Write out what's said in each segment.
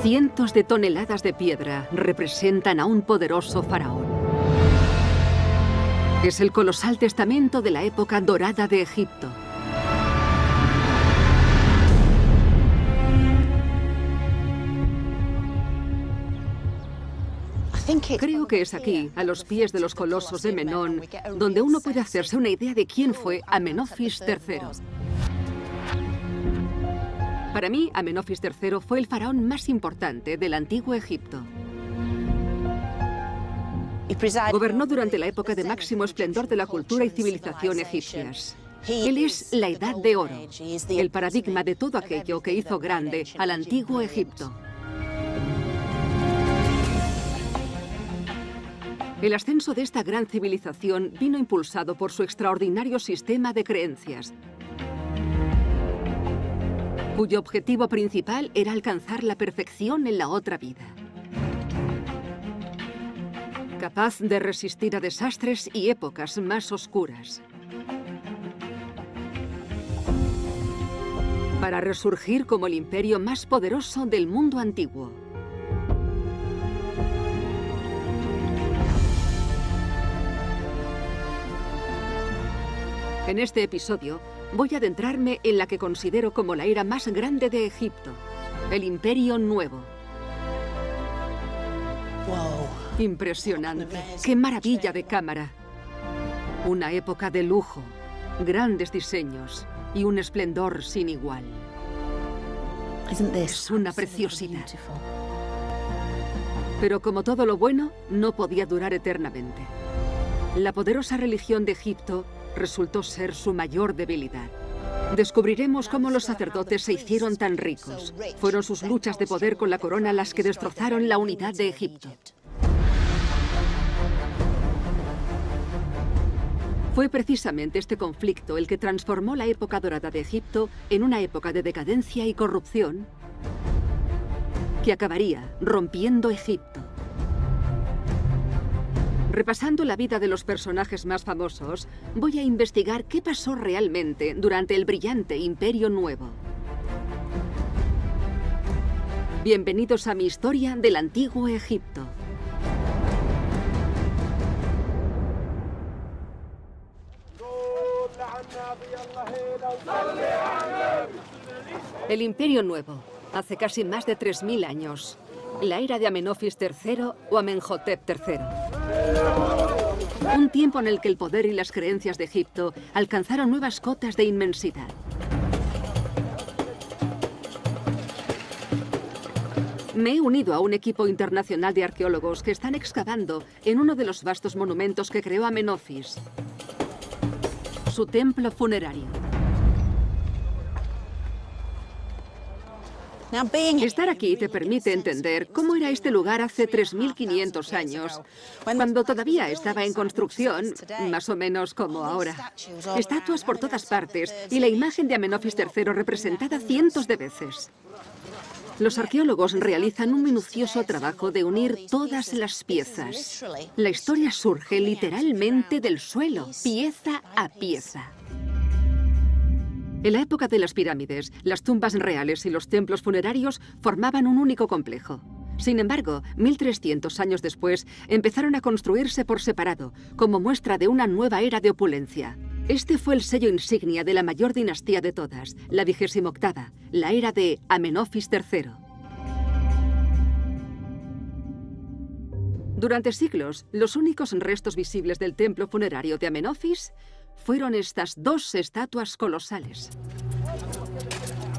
Cientos de toneladas de piedra representan a un poderoso faraón. Es el colosal testamento de la época dorada de Egipto. Creo que es aquí, a los pies de los colosos de Menón, donde uno puede hacerse una idea de quién fue Amenofis III. Para mí, Amenofis III fue el faraón más importante del antiguo Egipto. Gobernó durante la época de máximo esplendor de la cultura y civilización egipcias. Él es la Edad de Oro, el paradigma de todo aquello que hizo grande al antiguo Egipto. El ascenso de esta gran civilización vino impulsado por su extraordinario sistema de creencias, cuyo objetivo principal era alcanzar la perfección en la otra vida. Capaz de resistir a desastres y épocas más oscuras. Para resurgir como el imperio más poderoso del mundo antiguo. En este episodio voy a adentrarme en la que considero como la era más grande de Egipto, el Imperio Nuevo. Wow. Impresionante, qué maravilla de cámara. Una época de lujo, grandes diseños y un esplendor sin igual. Es una preciosidad. Pero como todo lo bueno, no podía durar eternamente. La poderosa religión de Egipto resultó ser su mayor debilidad. Descubriremos cómo los sacerdotes se hicieron tan ricos. Fueron sus luchas de poder con la corona las que destrozaron la unidad de Egipto. Fue precisamente este conflicto el que transformó la época dorada de Egipto en una época de decadencia y corrupción que acabaría rompiendo Egipto. Repasando la vida de los personajes más famosos, voy a investigar qué pasó realmente durante el brillante Imperio Nuevo. Bienvenidos a mi historia del antiguo Egipto. El Imperio Nuevo, hace casi más de 3000 años. La era de Amenofis III o Amenhotep III. Un tiempo en el que el poder y las creencias de Egipto alcanzaron nuevas cotas de inmensidad. Me he unido a un equipo internacional de arqueólogos que están excavando en uno de los vastos monumentos que creó Amenofis, su templo funerario. Estar aquí te permite entender cómo era este lugar hace 3500 años, cuando todavía estaba en construcción, más o menos como ahora. Estatuas por todas partes y la imagen de Amenofis III representada cientos de veces. Los arqueólogos realizan un minucioso trabajo de unir todas las piezas. La historia surge literalmente del suelo, pieza a pieza. En la época de las pirámides, las tumbas reales y los templos funerarios formaban un único complejo. Sin embargo, 1300 años después, empezaron a construirse por separado, como muestra de una nueva era de opulencia. Este fue el sello insignia de la mayor dinastía de todas, la 28ª, la era de Amenofis III. Durante siglos, los únicos restos visibles del templo funerario de Amenofis fueron estas dos estatuas colosales.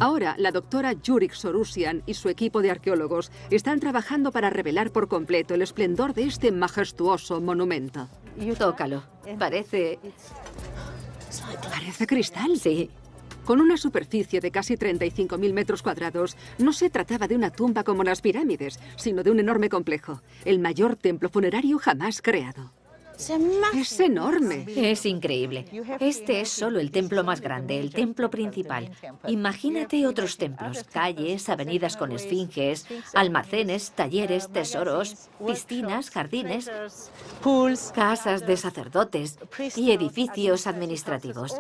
Ahora, la doctora Yurik Sorusian y su equipo de arqueólogos están trabajando para revelar por completo el esplendor de este majestuoso monumento. Tócalo. Parece cristal. Sí. Con una superficie de casi 35.000 metros cuadrados, no se trataba de una tumba como las pirámides, sino de un enorme complejo, el mayor templo funerario jamás creado. Es enorme. Es increíble. Este es solo el templo más grande, el templo principal. Imagínate otros templos, calles, avenidas con esfinges, almacenes, talleres, tesoros, piscinas, jardines, casas de sacerdotes y edificios administrativos.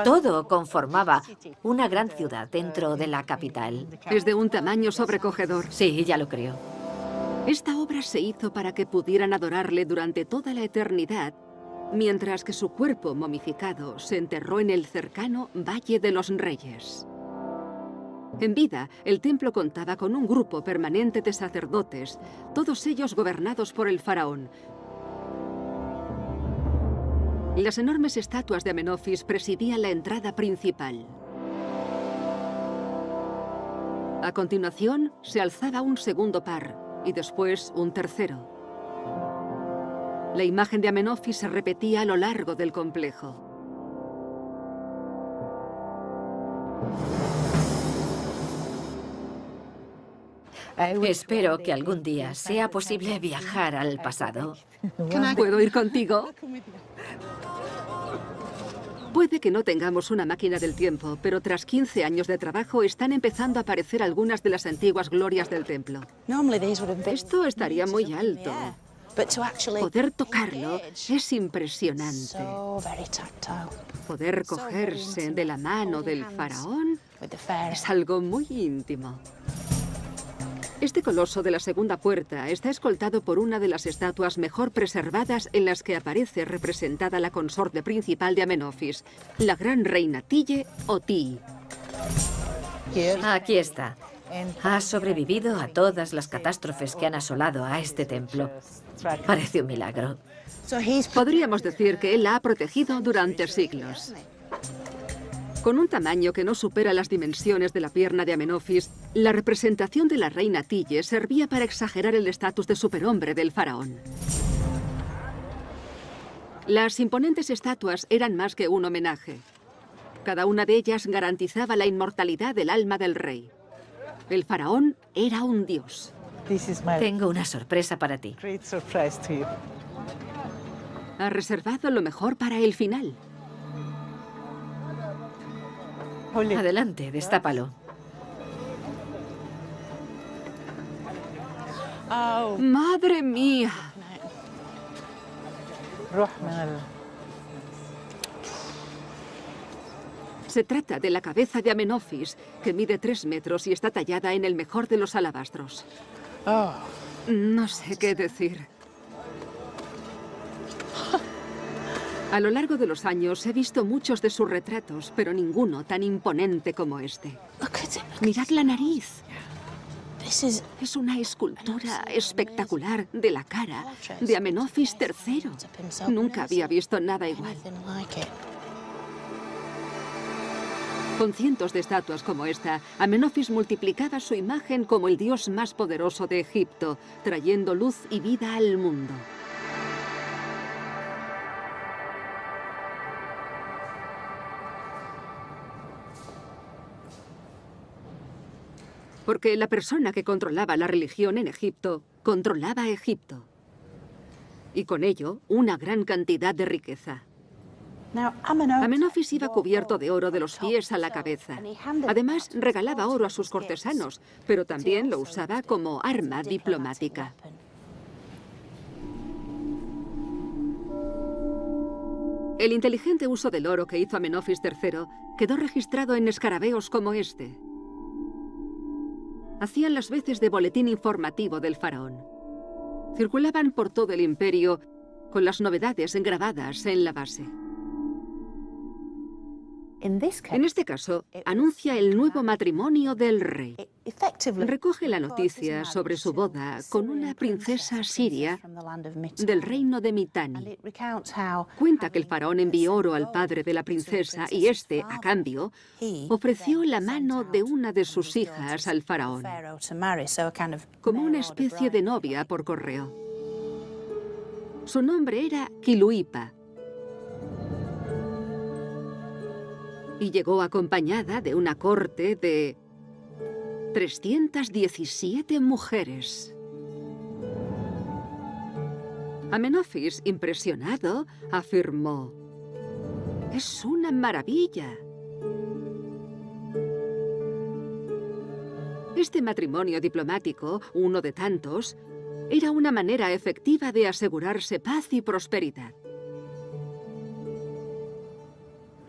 Todo conformaba una gran ciudad dentro de la capital. Es de un tamaño sobrecogedor. Sí, ya lo creo. Esta obra se hizo para que pudieran adorarle durante toda la eternidad, mientras que su cuerpo momificado se enterró en el cercano Valle de los Reyes. En vida, el templo contaba con un grupo permanente de sacerdotes, todos ellos gobernados por el faraón. Las enormes estatuas de Amenofis presidían la entrada principal. A continuación, se alzaba un segundo par, y después un tercero. La imagen de Amenofis se repetía a lo largo del complejo. Espero que algún día sea posible viajar al pasado. ¿Puedo ir contigo? Puede que no tengamos una máquina del tiempo, pero tras 15 años de trabajo están empezando a aparecer algunas de las antiguas glorias del templo. Esto estaría muy alto. Poder tocarlo es impresionante. Poder cogerse de la mano del faraón es algo muy íntimo. Este coloso de la segunda puerta está escoltado por una de las estatuas mejor preservadas en las que aparece representada la consorte principal de Amenofis, la gran reina Tille o Ti. Aquí está. Ha sobrevivido a todas las catástrofes que han asolado a este templo. Parece un milagro. Podríamos decir que él la ha protegido durante siglos. Con un tamaño que no supera las dimensiones de la pierna de Amenofis, la representación de la reina Tille servía para exagerar el estatus de superhombre del faraón. Las imponentes estatuas eran más que un homenaje. Cada una de ellas garantizaba la inmortalidad del alma del rey. El faraón era un dios. Tengo una sorpresa para ti. Ha reservado lo mejor para el final. Adelante, destápalo. ¡Madre mía! Se trata de la cabeza de Amenofis, que mide 3 metros y está tallada en el mejor de los alabastros. No sé qué decir. A lo largo de los años he visto muchos de sus retratos, pero ninguno tan imponente como este. Mirad la nariz. Es una escultura espectacular de la cara de Amenofis III. Nunca había visto nada igual. Con cientos de estatuas como esta, Amenofis multiplicaba su imagen como el dios más poderoso de Egipto, trayendo luz y vida al mundo. Porque la persona que controlaba la religión en Egipto, controlaba Egipto. Y con ello, una gran cantidad de riqueza. Amenofis iba cubierto de oro de los pies a la cabeza. Además, regalaba oro a sus cortesanos, pero también lo usaba como arma diplomática. El inteligente uso del oro que hizo Amenofis III quedó registrado en escarabeos como este. Hacían las veces de boletín informativo del faraón. Circulaban por todo el imperio con las novedades grabadas en la base. En este caso, anuncia el nuevo matrimonio del rey. Recoge la noticia sobre su boda con una princesa siria del reino de Mitanni. Cuenta que el faraón envió oro al padre de la princesa y este, a cambio, ofreció la mano de una de sus hijas al faraón, como una especie de novia por correo. Su nombre era Kiluipa. Y llegó acompañada de una corte de 317 mujeres. Amenofis, impresionado, afirmó: «Es una maravilla». Este matrimonio diplomático, uno de tantos, era una manera efectiva de asegurarse paz y prosperidad.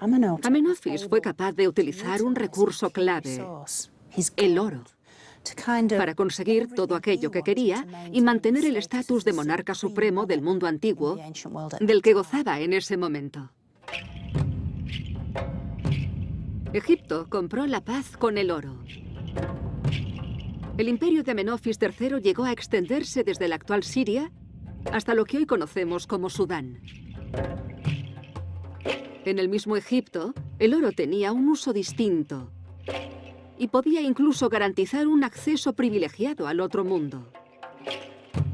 Amenofis fue capaz de utilizar un recurso clave, el oro, para conseguir todo aquello que quería y mantener el estatus de monarca supremo del mundo antiguo del que gozaba en ese momento. Egipto compró la paz con el oro. El imperio de Amenofis III llegó a extenderse desde la actual Siria hasta lo que hoy conocemos como Sudán. En el mismo Egipto, el oro tenía un uso distinto y podía incluso garantizar un acceso privilegiado al otro mundo.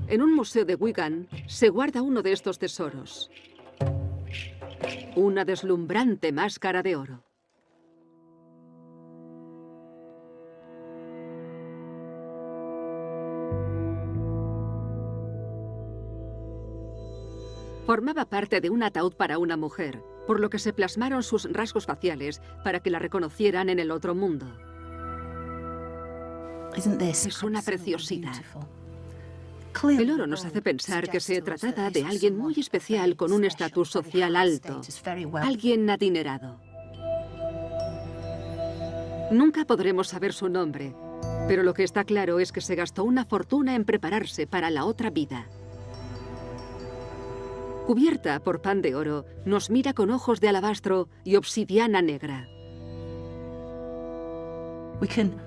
En un museo de Wigan se guarda uno de estos tesoros: una deslumbrante máscara de oro. Formaba parte de un ataúd para una mujer, por lo que se plasmaron sus rasgos faciales para que la reconocieran en el otro mundo. Es una preciosidad. El oro nos hace pensar que se trataba de alguien muy especial con un estatus social alto, alguien adinerado. Nunca podremos saber su nombre, pero lo que está claro es que se gastó una fortuna en prepararse para la otra vida. Cubierta por pan de oro, nos mira con ojos de alabastro y obsidiana negra.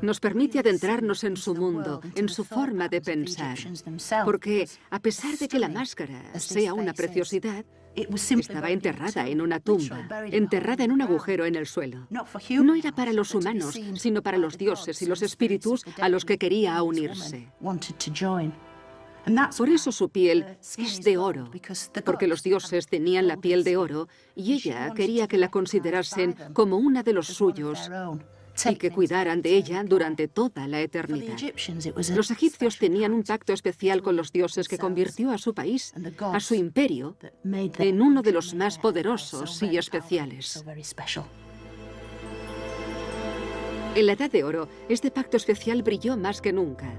Nos permite adentrarnos en su mundo, en su forma de pensar, porque a pesar de que la máscara sea una preciosidad, estaba enterrada en una tumba, enterrada en un agujero en el suelo. No era para los humanos, sino para los dioses y los espíritus a los que quería unirse. Por eso su piel es de oro, porque los dioses tenían la piel de oro y ella quería que la considerasen como una de los suyos y que cuidaran de ella durante toda la eternidad. Los egipcios tenían un pacto especial con los dioses que convirtió a su país, a su imperio, en uno de los más poderosos y especiales. En la Edad de Oro, este pacto especial brilló más que nunca.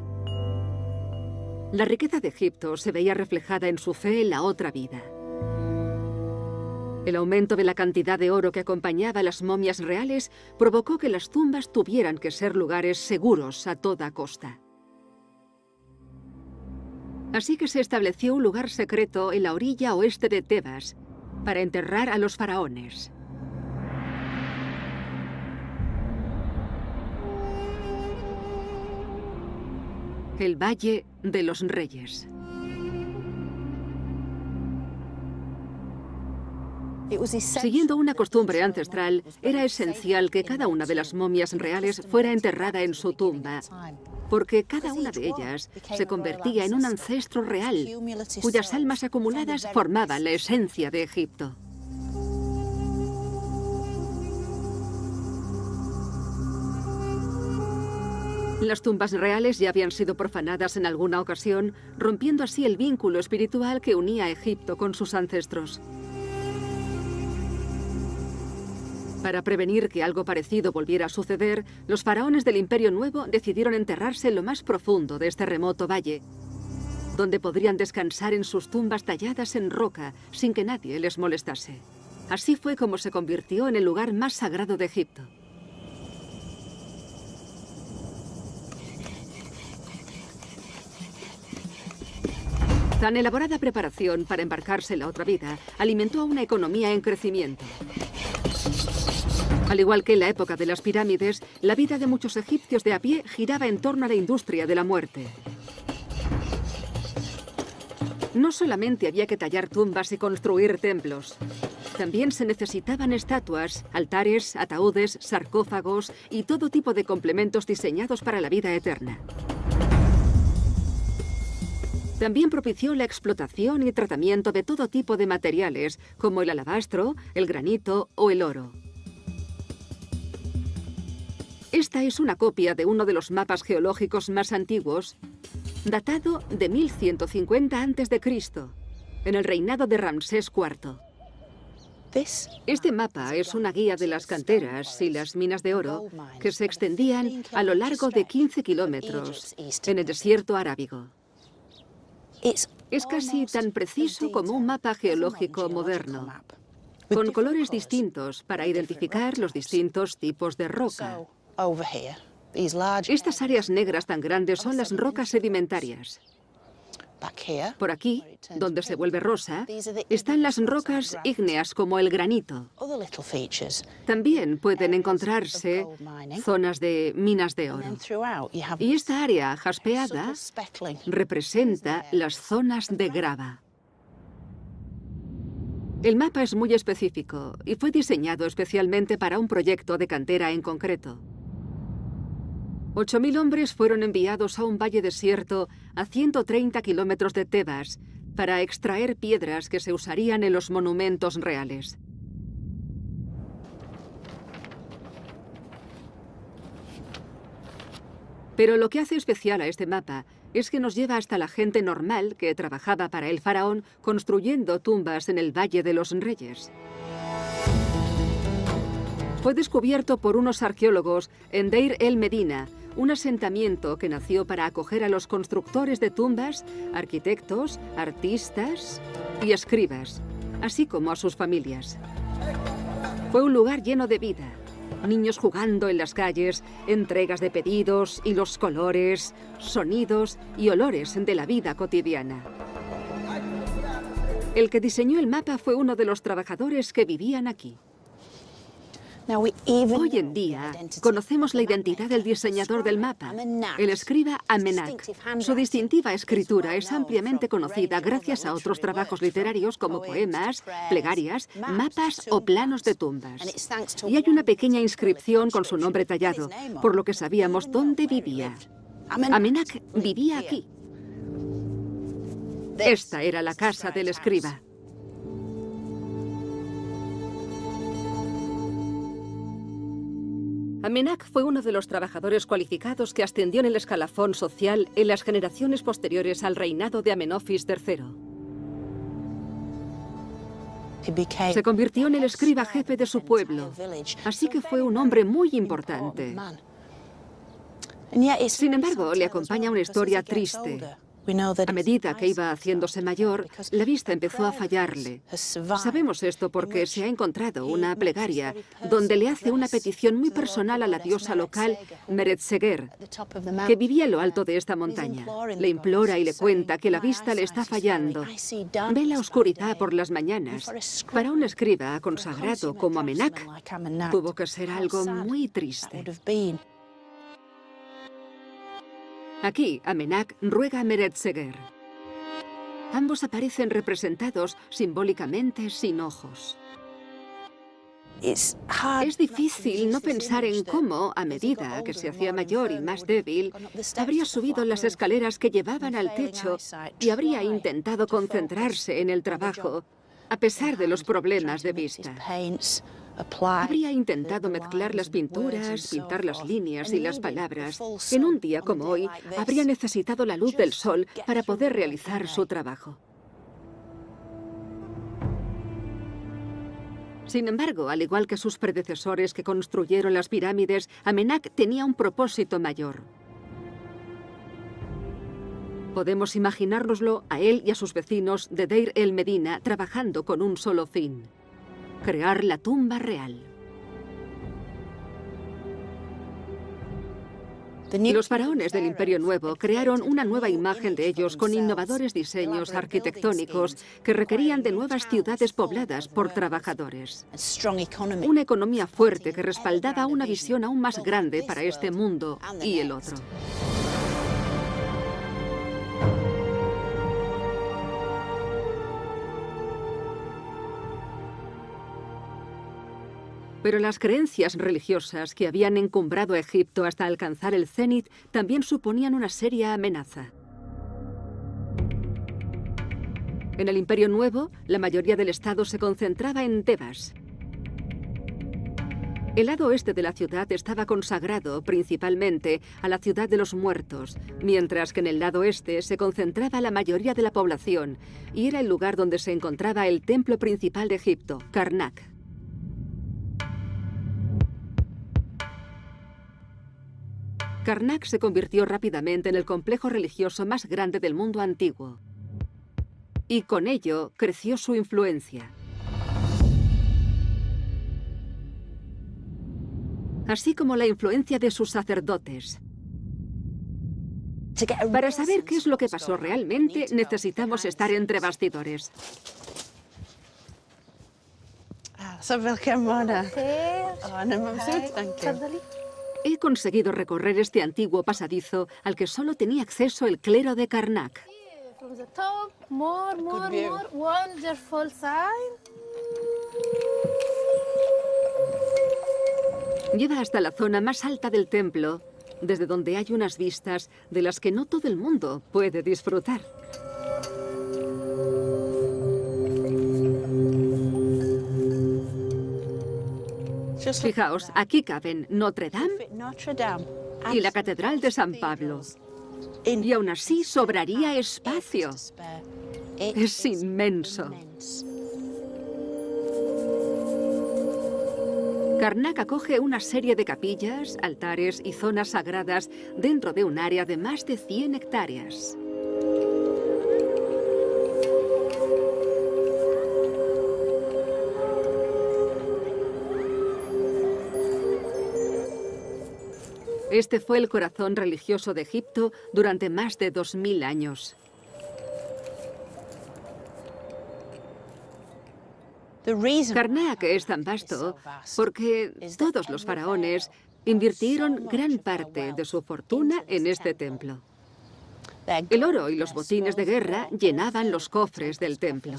La riqueza de Egipto se veía reflejada en su fe en la otra vida. El aumento de la cantidad de oro que acompañaba a las momias reales provocó que las tumbas tuvieran que ser lugares seguros a toda costa. Así que se estableció un lugar secreto en la orilla oeste de Tebas para enterrar a los faraones. El Valle de los Reyes. Siguiendo una costumbre ancestral, era esencial que cada una de las momias reales fuera enterrada en su tumba, porque cada una de ellas se convertía en un ancestro real, cuyas almas acumuladas formaban la esencia de Egipto. Las tumbas reales ya habían sido profanadas en alguna ocasión, rompiendo así el vínculo espiritual que unía a Egipto con sus ancestros. Para prevenir que algo parecido volviera a suceder, los faraones del Imperio Nuevo decidieron enterrarse en lo más profundo de este remoto valle, donde podrían descansar en sus tumbas talladas en roca sin que nadie les molestase. Así fue como se convirtió en el lugar más sagrado de Egipto. Tan elaborada preparación para embarcarse en la otra vida alimentó a una economía en crecimiento. Al igual que en la época de las pirámides, la vida de muchos egipcios de a pie giraba en torno a la industria de la muerte. No solamente había que tallar tumbas y construir templos, también se necesitaban estatuas, altares, ataúdes, sarcófagos y todo tipo de complementos diseñados para la vida eterna. También propició la explotación y tratamiento de todo tipo de materiales, como el alabastro, el granito o el oro. Esta es una copia de uno de los mapas geológicos más antiguos, datado de 1150 a.C. en el reinado de Ramsés IV. Este mapa es una guía de las canteras y las minas de oro que se extendían a lo largo de 15 kilómetros en el desierto arábigo. Es casi tan preciso como un mapa geológico moderno, con colores distintos para identificar los distintos tipos de roca. Estas áreas negras tan grandes son las rocas sedimentarias. Por aquí, donde se vuelve rosa, están las rocas ígneas como el granito. También pueden encontrarse zonas de minas de oro. Y esta área jaspeada representa las zonas de grava. El mapa es muy específico y fue diseñado especialmente para un proyecto de cantera en concreto. 8.000 hombres fueron enviados a un valle desierto a 130 kilómetros de Tebas para extraer piedras que se usarían en los monumentos reales. Pero lo que hace especial a este mapa es que nos lleva hasta la gente normal que trabajaba para el faraón construyendo tumbas en el Valle de los Reyes. Fue descubierto por unos arqueólogos en Deir el-Medina, un asentamiento que nació para acoger a los constructores de tumbas, arquitectos, artistas y escribas, así como a sus familias. Fue un lugar lleno de vida, niños jugando en las calles, entregas de pedidos y los colores, sonidos y olores de la vida cotidiana. El que diseñó el mapa fue uno de los trabajadores que vivían aquí. Hoy en día conocemos la identidad del diseñador del mapa, el escriba Amenak. Su distintiva escritura es ampliamente conocida gracias a otros trabajos literarios como poemas, plegarias, mapas o planos de tumbas. Y hay una pequeña inscripción con su nombre tallado, por lo que sabíamos dónde vivía. Amenak vivía aquí. Esta era la casa del escriba. Amenak fue uno de los trabajadores cualificados que ascendió en el escalafón social en las generaciones posteriores al reinado de Amenofis III. Se convirtió en el escriba jefe de su pueblo, así que fue un hombre muy importante. Sin embargo, le acompaña una historia triste. A medida que iba haciéndose mayor, la vista empezó a fallarle. Sabemos esto porque se ha encontrado una plegaria donde le hace una petición muy personal a la diosa local, Meretseger, que vivía en lo alto de esta montaña. Le implora y le cuenta que la vista le está fallando. Ve la oscuridad por las mañanas. Para un escriba consagrado como Amenak, tuvo que ser algo muy triste. Aquí, Amenak ruega a Meretseger. Ambos aparecen representados simbólicamente sin ojos. Es difícil no pensar en cómo, a medida que se hacía mayor y más débil, habría subido las escaleras que llevaban al techo y habría intentado concentrarse en el trabajo, a pesar de los problemas de vista. Habría intentado mezclar las pinturas, pintar las líneas y las palabras. En un día como hoy, habría necesitado la luz del sol para poder realizar su trabajo. Sin embargo, al igual que sus predecesores que construyeron las pirámides, Amenak tenía un propósito mayor. Podemos imaginárnoslo a él y a sus vecinos de Deir el-Medina trabajando con un solo fin: crear la tumba real. Los faraones del Imperio Nuevo crearon una nueva imagen de ellos con innovadores diseños arquitectónicos que requerían de nuevas ciudades pobladas por trabajadores. Una economía fuerte que respaldaba una visión aún más grande para este mundo y el otro. Pero las creencias religiosas que habían encumbrado a Egipto hasta alcanzar el cenit también suponían una seria amenaza. En el Imperio Nuevo, la mayoría del Estado se concentraba en Tebas. El lado oeste de la ciudad estaba consagrado principalmente a la ciudad de los muertos, mientras que en el lado este se concentraba la mayoría de la población y era el lugar donde se encontraba el templo principal de Egipto, Karnak. Karnak se convirtió rápidamente en el complejo religioso más grande del mundo antiguo. Y con ello creció su influencia. Así como la influencia de sus sacerdotes. Para saber qué es lo que pasó realmente, necesitamos estar entre bastidores. He conseguido recorrer este antiguo pasadizo al que solo tenía acceso el clero de Karnak. Lleva hasta la zona más alta del templo, desde donde hay unas vistas de las que no todo el mundo puede disfrutar. Fijaos, aquí caben Notre Dame y la Catedral de San Pablo. Y aún así sobraría espacio. Es inmenso. Karnak acoge una serie de capillas, altares y zonas sagradas dentro de un área de más de 100 hectáreas. Este fue el corazón religioso de Egipto durante más de 2000 años. Karnak es tan vasto porque todos los faraones invirtieron gran parte de su fortuna en este templo. El oro y los botines de guerra llenaban los cofres del templo.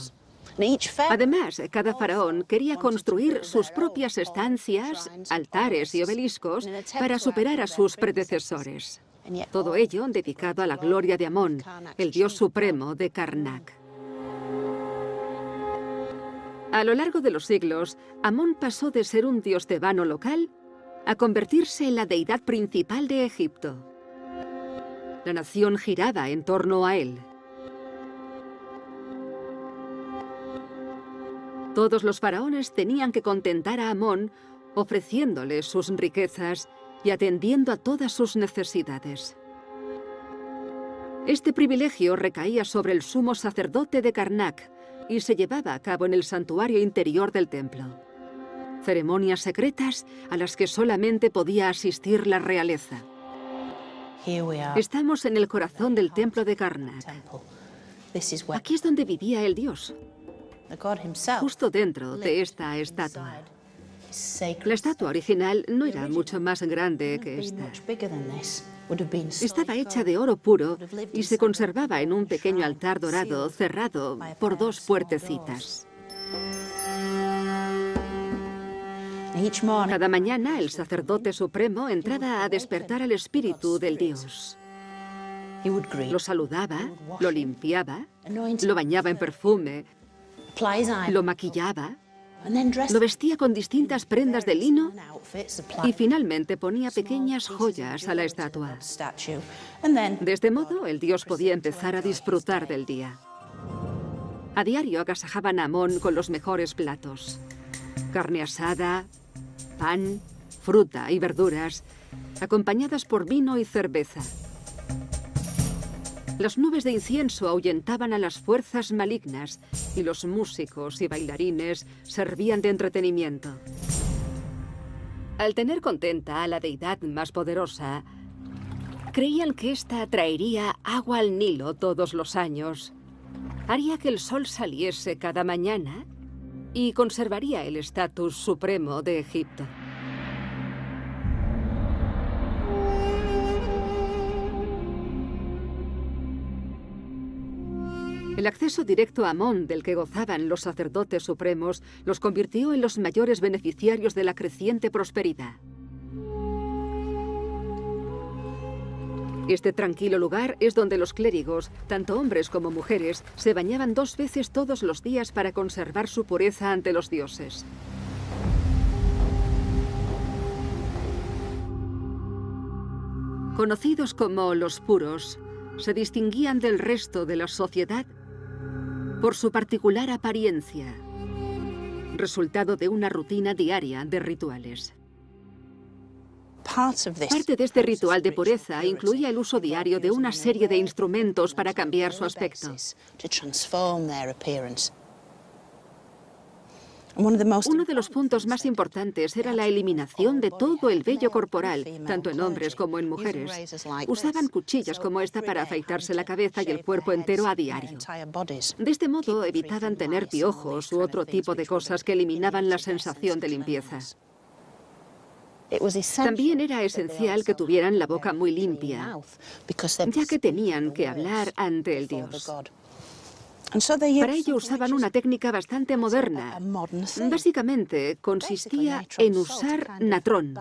Además, cada faraón quería construir sus propias estancias, altares y obeliscos para superar a sus predecesores. Todo ello dedicado a la gloria de Amón, el dios supremo de Karnak. A lo largo de los siglos, Amón pasó de ser un dios tebano local a convertirse en la deidad principal de Egipto. La nación giraba en torno a él. Todos los faraones tenían que contentar a Amón, ofreciéndole sus riquezas y atendiendo a todas sus necesidades. Este privilegio recaía sobre el sumo sacerdote de Karnak y se llevaba a cabo en el santuario interior del templo. Ceremonias secretas a las que solamente podía asistir la realeza. Estamos en el corazón del templo de Karnak. Aquí es donde vivía el dios, justo dentro de esta estatua. La estatua original no era mucho más grande que esta. Estaba hecha de oro puro y se conservaba en un pequeño altar dorado cerrado por 2 puertecitas. Cada mañana el sacerdote supremo entraba a despertar al espíritu del dios. Lo saludaba, lo limpiaba, lo bañaba en perfume, lo maquillaba, lo vestía con distintas prendas de lino y finalmente ponía pequeñas joyas a la estatua. De este modo, el dios podía empezar a disfrutar del día. A diario agasajaban a Amón con los mejores platos. Carne asada, pan, fruta y verduras, acompañadas por vino y cerveza. Las nubes de incienso ahuyentaban a las fuerzas malignas y los músicos y bailarines servían de entretenimiento. Al tener contenta a la deidad más poderosa, creían que ésta traería agua al Nilo todos los años, haría que el sol saliese cada mañana y conservaría el estatus supremo de Egipto. El acceso directo a Amón del que gozaban los sacerdotes supremos los convirtió en los mayores beneficiarios de la creciente prosperidad. Este tranquilo lugar es donde los clérigos, tanto hombres como mujeres, se bañaban 2 veces todos los días para conservar su pureza ante los dioses. Conocidos como los puros, se distinguían del resto de la sociedad por su particular apariencia, resultado de una rutina diaria de rituales. Parte de este ritual de pureza incluía el uso diario de una serie de instrumentos para cambiar su aspecto. Uno de los puntos más importantes era la eliminación de todo el vello corporal, tanto en hombres como en mujeres. Usaban cuchillas como esta para afeitarse la cabeza y el cuerpo entero a diario. De este modo evitaban tener piojos u otro tipo de cosas que eliminaban la sensación de limpieza. También era esencial que tuvieran la boca muy limpia, ya que tenían que hablar ante el Dios. Para ello usaban una técnica bastante moderna. Básicamente consistía en usar natrón,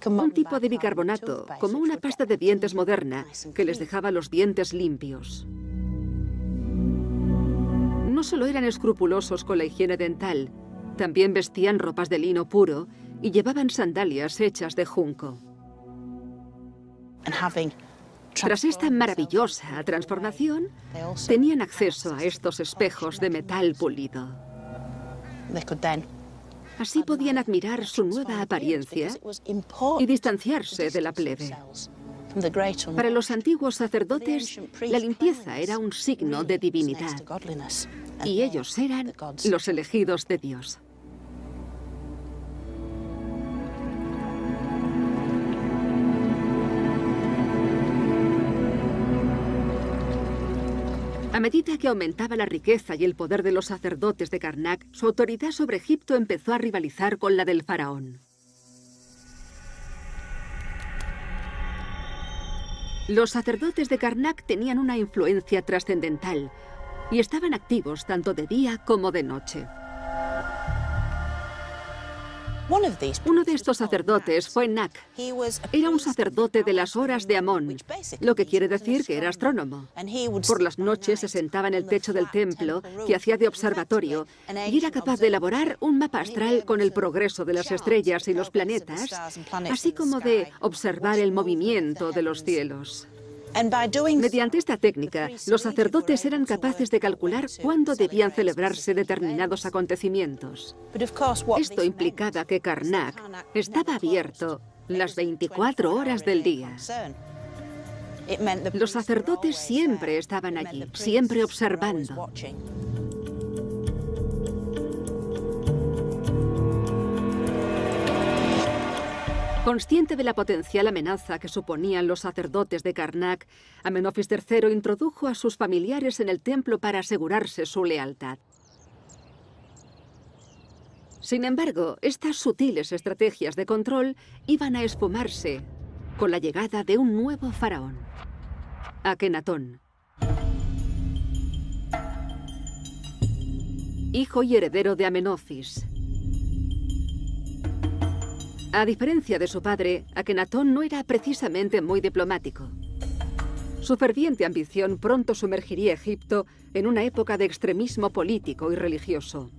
un tipo de bicarbonato, como una pasta de dientes moderna, que les dejaba los dientes limpios. No solo eran escrupulosos con la higiene dental, también vestían ropas de lino puro y llevaban sandalias hechas de junco. Tras esta maravillosa transformación, tenían acceso a estos espejos de metal pulido. Así podían admirar su nueva apariencia y distanciarse de la plebe. Para los antiguos sacerdotes, la limpieza era un signo de divinidad, y ellos eran los elegidos de Dios. A medida que aumentaba la riqueza y el poder de los sacerdotes de Karnak, su autoridad sobre Egipto empezó a rivalizar con la del faraón. Los sacerdotes de Karnak tenían una influencia trascendental y estaban activos tanto de día como de noche. Uno de estos sacerdotes fue Nak. Era un sacerdote de las horas de Amón, lo que quiere decir que era astrónomo. Por las noches se sentaba en el techo del templo, que hacía de observatorio, y era capaz de elaborar un mapa astral con el progreso de las estrellas y los planetas, así como de observar el movimiento de los cielos. Mediante esta técnica, los sacerdotes eran capaces de calcular cuándo debían celebrarse determinados acontecimientos. Esto implicaba que Karnak estaba abierto las 24 horas del día. Los sacerdotes siempre estaban allí, siempre observando. Consciente de la potencial amenaza que suponían los sacerdotes de Karnak, Amenofis III introdujo a sus familiares en el templo para asegurarse su lealtad. Sin embargo, estas sutiles estrategias de control iban a esfumarse con la llegada de un nuevo faraón, Akenatón. Hijo y heredero de Amenofis. A diferencia de su padre, Akenatón no era precisamente muy diplomático. Su ferviente ambición pronto sumergiría a Egipto en una época de extremismo político y religioso.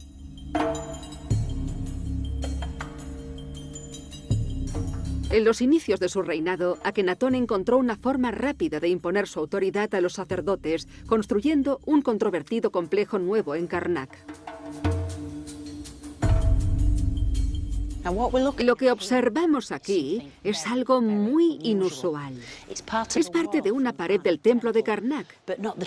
En los inicios de su reinado, Akenatón encontró una forma rápida de imponer su autoridad a los sacerdotes, construyendo un controvertido complejo nuevo en Karnak. Lo que observamos aquí es algo muy inusual. Es parte de una pared del templo de Karnak,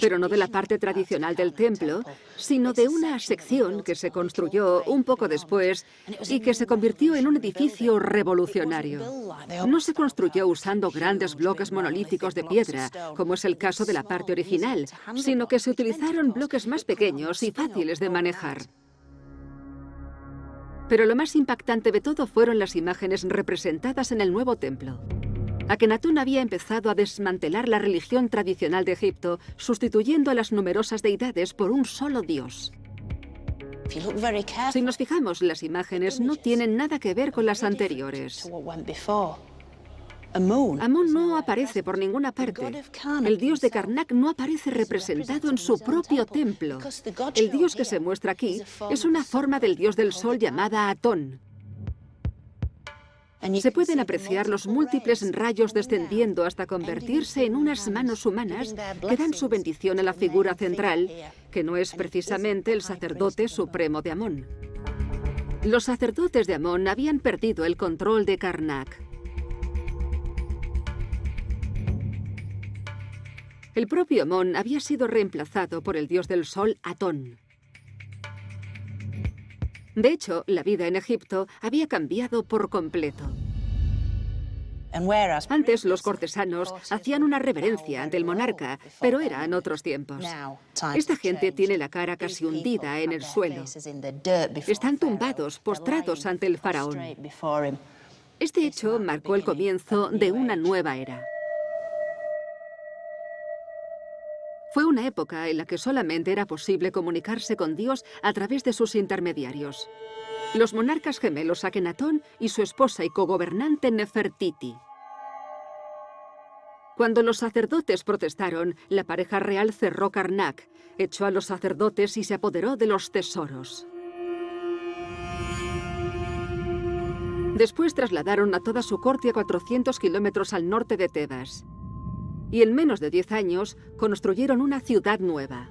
pero no de la parte tradicional del templo, sino de una sección que se construyó un poco después y que se convirtió en un edificio revolucionario. No se construyó usando grandes bloques monolíticos de piedra, como es el caso de la parte original, sino que se utilizaron bloques más pequeños y fáciles de manejar. Pero lo más impactante de todo fueron las imágenes representadas en el nuevo templo. Akenatón había empezado a desmantelar la religión tradicional de Egipto, sustituyendo a las numerosas deidades por un solo dios. Si nos fijamos, las imágenes no tienen nada que ver con las anteriores. Amón no aparece por ninguna parte. El dios de Karnak no aparece representado en su propio templo. El dios que se muestra aquí es una forma del dios del sol llamada Atón. Se pueden apreciar los múltiples rayos descendiendo hasta convertirse en unas manos humanas que dan su bendición a la figura central, que no es precisamente el sacerdote supremo de Amón. Los sacerdotes de Amón habían perdido el control de Karnak. El propio Amón había sido reemplazado por el dios del sol Atón. De hecho, la vida en Egipto había cambiado por completo. Antes los cortesanos hacían una reverencia ante el monarca, pero eran otros tiempos. Esta gente tiene la cara casi hundida en el suelo. Están tumbados, postrados ante el faraón. Este hecho marcó el comienzo de una nueva era. Fue una época en la que solamente era posible comunicarse con Dios a través de sus intermediarios. Los monarcas gemelos Akenatón y su esposa y cogobernante Nefertiti. Cuando los sacerdotes protestaron, la pareja real cerró Karnak, echó a los sacerdotes y se apoderó de los tesoros. Después trasladaron a toda su corte a 400 kilómetros al norte de Tebas. Y en menos de 10 años construyeron una ciudad nueva.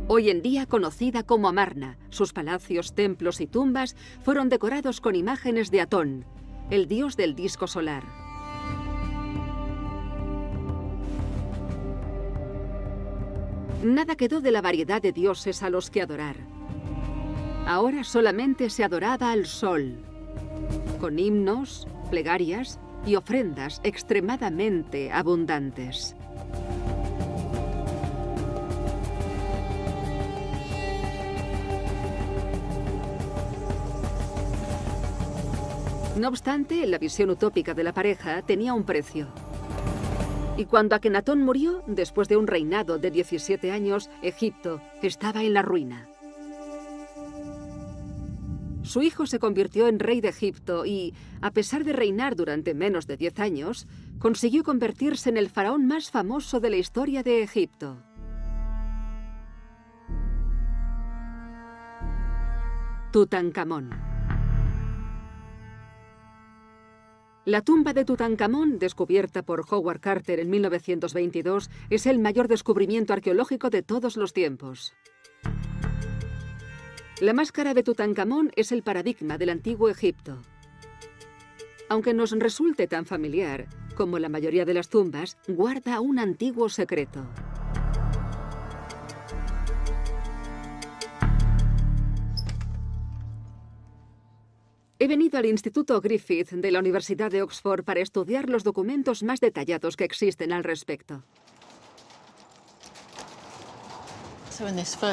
Hoy en día conocida como Amarna, sus palacios, templos y tumbas fueron decorados con imágenes de Atón, el dios del disco solar. Nada quedó de la variedad de dioses a los que adorar. Ahora solamente se adoraba al sol, con himnos, plegarias y ofrendas extremadamente abundantes. No obstante, la visión utópica de la pareja tenía un precio. Y cuando Akenatón murió, después de un reinado de 17 años, Egipto estaba en la ruina. Su hijo se convirtió en rey de Egipto y, a pesar de reinar durante menos de 10 años, consiguió convertirse en el faraón más famoso de la historia de Egipto. Tutankamón. La tumba de Tutankamón, descubierta por Howard Carter en 1922, es el mayor descubrimiento arqueológico de todos los tiempos. La máscara de Tutankamón es el paradigma del antiguo Egipto. Aunque nos resulte tan familiar, como la mayoría de las tumbas, guarda un antiguo secreto. He venido al Instituto Griffith de la Universidad de Oxford para estudiar los documentos más detallados que existen al respecto.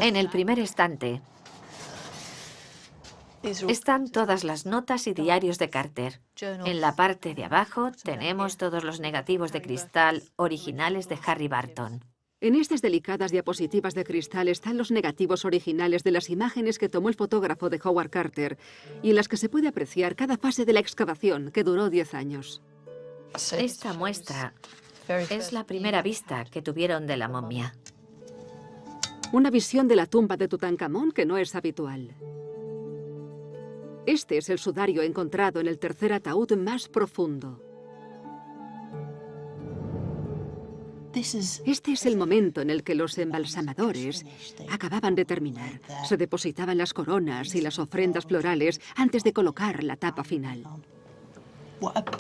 En el primer estante están todas las notas y diarios de Carter. En la parte de abajo tenemos todos los negativos de cristal originales de Harry Barton. En estas delicadas diapositivas de cristal están los negativos originales de las imágenes que tomó el fotógrafo de Howard Carter y en las que se puede apreciar cada fase de la excavación, que duró 10 años. Esta muestra es la primera vista que tuvieron de la momia. Una visión de la tumba de Tutankamón que no es habitual. Este es el sudario encontrado en el tercer ataúd más profundo. Este es el momento en el que los embalsamadores acababan de terminar. Se depositaban las coronas y las ofrendas florales antes de colocar la tapa final.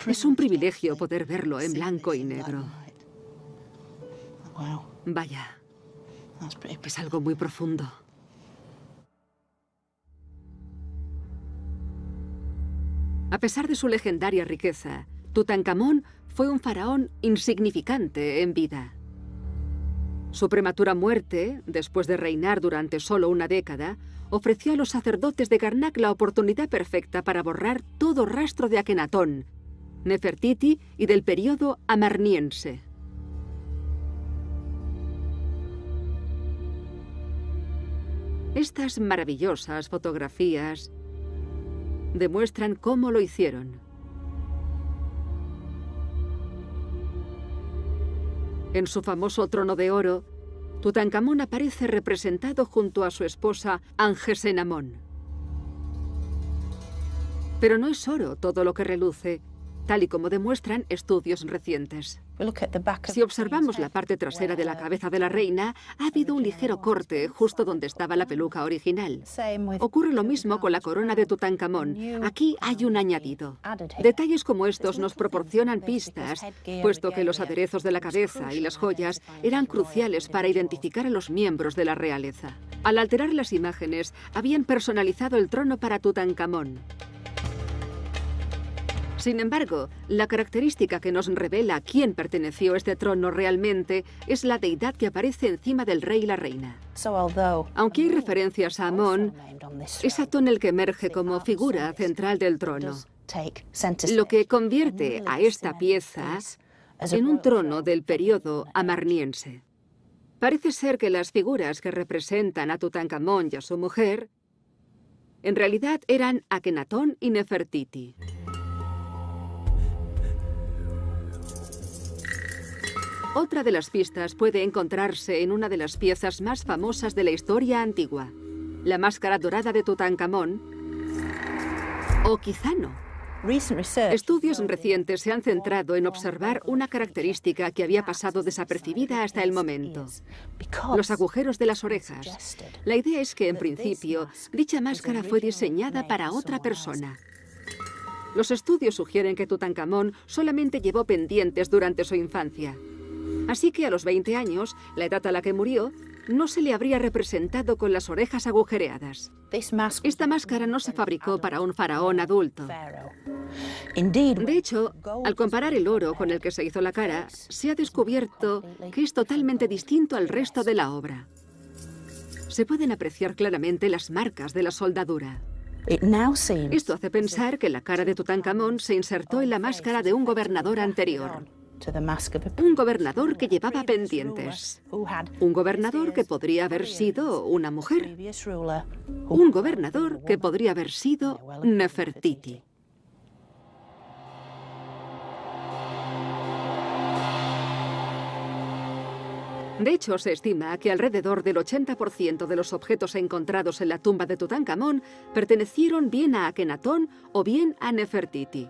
Es un privilegio poder verlo en blanco y negro. Vaya, es algo muy profundo. A pesar de su legendaria riqueza, Tutankamón fue un faraón insignificante en vida. Su prematura muerte, después de reinar durante solo una década, ofreció a los sacerdotes de Karnak la oportunidad perfecta para borrar todo rastro de Akenatón, Nefertiti y del período amarniense. Estas maravillosas fotografías demuestran cómo lo hicieron. En su famoso trono de oro, Tutankamón aparece representado junto a su esposa Angesenamón. Pero no es oro todo lo que reluce, tal y como demuestran estudios recientes. Si observamos la parte trasera de la cabeza de la reina, ha habido un ligero corte justo donde estaba la peluca original. Ocurre lo mismo con la corona de Tutankamón. Aquí hay un añadido. Detalles como estos nos proporcionan pistas, puesto que los aderezos de la cabeza y las joyas eran cruciales para identificar a los miembros de la realeza. Al alterar las imágenes, habían personalizado el trono para Tutankamón. Sin embargo, la característica que nos revela a quién perteneció este trono realmente es la deidad que aparece encima del rey y la reina. Aunque hay referencias a Amón, es Atón el que emerge como figura central del trono, lo que convierte a esta pieza en un trono del periodo amarniense. Parece ser que las figuras que representan a Tutankamón y a su mujer en realidad eran Akenatón y Nefertiti. Otra de las pistas puede encontrarse en una de las piezas más famosas de la historia antigua, la máscara dorada de Tutankamón, o quizá no. Estudios recientes se han centrado en observar una característica que había pasado desapercibida hasta el momento: los agujeros de las orejas. La idea es que, en principio, dicha máscara fue diseñada para otra persona. Los estudios sugieren que Tutankamón solamente llevó pendientes durante su infancia. Así que a los 20 años, la edad a la que murió, no se le habría representado con las orejas agujereadas. Esta máscara no se fabricó para un faraón adulto. De hecho, al comparar el oro con el que se hizo la cara, se ha descubierto que es totalmente distinto al resto de la obra. Se pueden apreciar claramente las marcas de la soldadura. Esto hace pensar que la cara de Tutankamón se insertó en la máscara de un gobernador anterior. Un gobernador que llevaba pendientes. Un gobernador que podría haber sido una mujer. Un gobernador que podría haber sido Nefertiti. De hecho, se estima que alrededor del 80% de los objetos encontrados en la tumba de Tutankamón pertenecieron bien a Akenatón o bien a Nefertiti.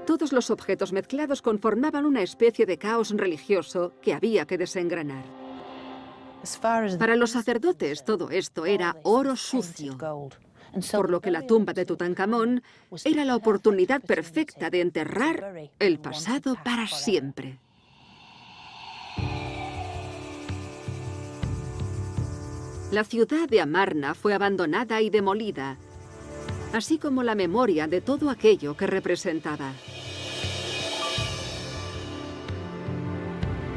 Todos los objetos mezclados conformaban una especie de caos religioso que había que desengranar. Para los sacerdotes, todo esto era oro sucio, por lo que la tumba de Tutankamón era la oportunidad perfecta de enterrar el pasado para siempre. La ciudad de Amarna fue abandonada y demolida, así como la memoria de todo aquello que representaba.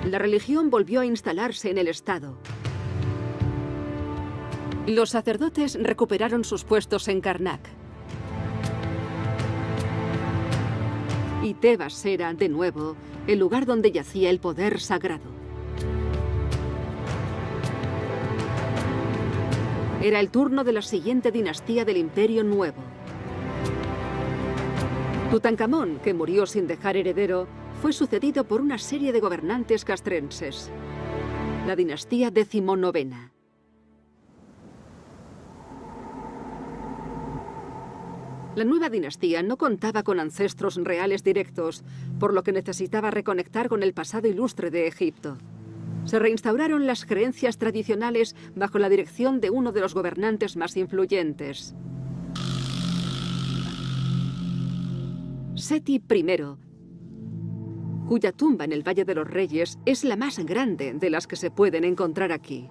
La religión volvió a instalarse en el Estado. Los sacerdotes recuperaron sus puestos en Karnak. Y Tebas era, de nuevo, el lugar donde yacía el poder sagrado. Era el turno de la siguiente dinastía del Imperio Nuevo. Tutankamón, que murió sin dejar heredero, fue sucedido por una serie de gobernantes castrenses. La dinastía XIX. La nueva dinastía no contaba con ancestros reales directos, por lo que necesitaba reconectar con el pasado ilustre de Egipto. Se reinstauraron las creencias tradicionales bajo la dirección de uno de los gobernantes más influyentes, Seti I, cuya tumba en el Valle de los Reyes es la más grande de las que se pueden encontrar aquí.